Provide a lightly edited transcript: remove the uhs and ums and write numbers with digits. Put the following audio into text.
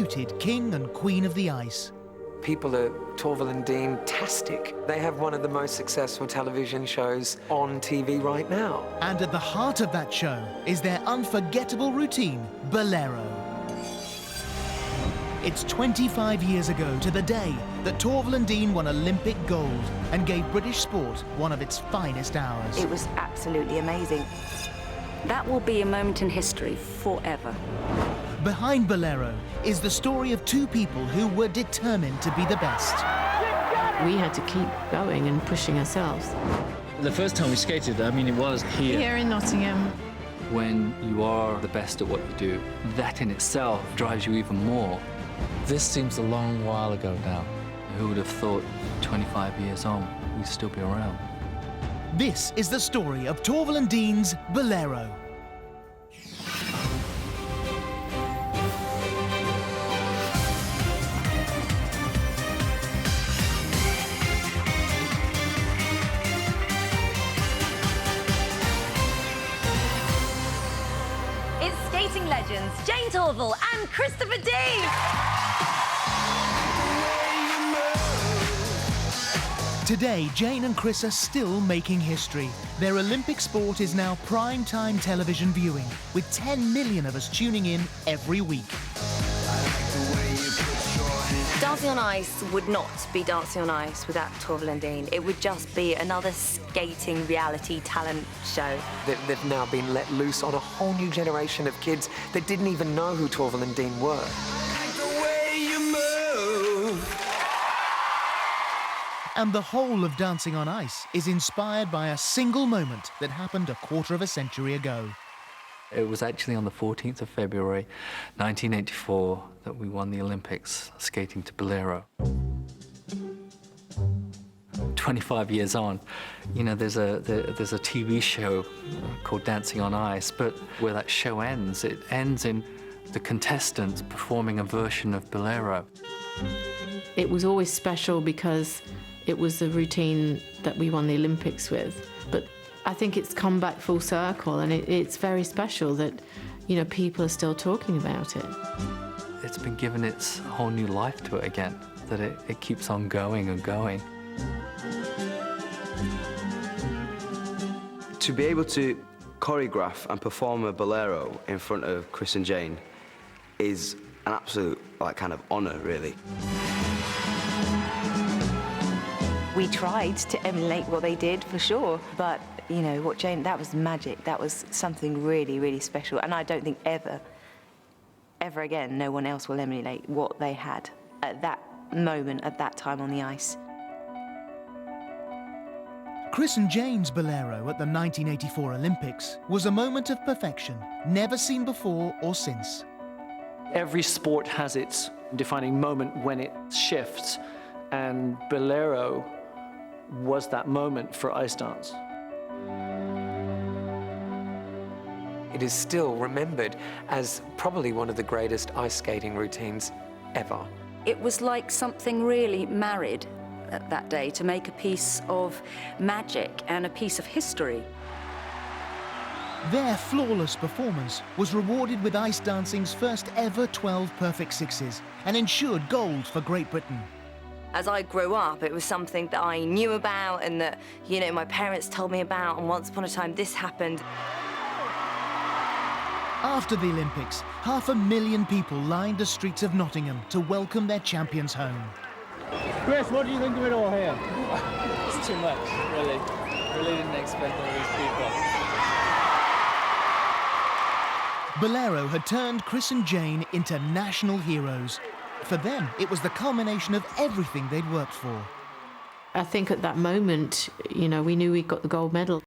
undisputed king and queen of the ice. People are Torvill and Dean-tastic. They have one of the most successful television shows on TV right now. And at the heart of that show is their unforgettable routine, Bolero. It's 25 years ago to the day that Torvill and Dean won Olympic gold and gave British sport one of its finest hours. It was absolutely amazing. That will be a moment in history forever. Behind Bolero is the story of two people who were determined to be the best. We had to keep going and pushing ourselves. The first time we skated, I mean, it was here. Here in Nottingham. When you are the best at what you do, that in itself drives you even more. This seems a long while ago now. Who would have thought 25 years on, we'd still be around? This is the story of Torvill and Dean's Bolero. It's skating legends Jane Torvill and Christopher Dean. Today, Jane and Chris are still making history. Their Olympic sport is now prime-time television viewing, with 10 million of us tuning in every week. Dancing on Ice would not be Dancing on Ice without Torvill and Dean. It would just be another skating reality talent show. They've now been let loose on a whole new generation of kids that didn't even know who Torvill and Dean were. And the whole of Dancing on Ice is inspired by a single moment that happened a quarter of a century ago. It was actually on the 14th of February, 1984, that we won the Olympics skating to Bolero. 25 years on, you know, there's a TV show called Dancing on Ice, but where that show ends, it ends in the contestants performing a version of Bolero. It was always special because it was the routine that we won the Olympics with. But I think it's come back full circle, and it's very special that, you know, people are still talking about it. It's been given its whole new life to it again, that it keeps on going and going. To be able to choreograph and perform a Bolero in front of Chris and Jane is an absolute, kind of honour, really. We tried to emulate what they did, for sure, but, you know, what Jane, that was magic. That was something really, really special, and I don't think ever again, no one else will emulate what they had at that moment, at that time on the ice. Chris and Jane's Bolero at the 1984 Olympics was a moment of perfection, never seen before or since. Every sport has its defining moment when it shifts, and Bolero was that moment for ice dance. It is still remembered as probably one of the greatest ice skating routines ever. It was like something really married at that day to make a piece of magic and a piece of history. Their flawless performance was rewarded with ice dancing's first ever 12 perfect sixes and ensured gold for Great Britain. As I grew up, it was something that I knew about and that, you know, my parents told me about, and once upon a time this happened. After the Olympics, 500,000 people lined the streets of Nottingham to welcome their champions home. Chris, what do you think of it all here? It's too much, really. Really didn't expect all these people. Bolero had turned Chris and Jane into national heroes. For them, it was the culmination of everything they'd worked for. I think at that moment, you know, we knew we got the gold medal.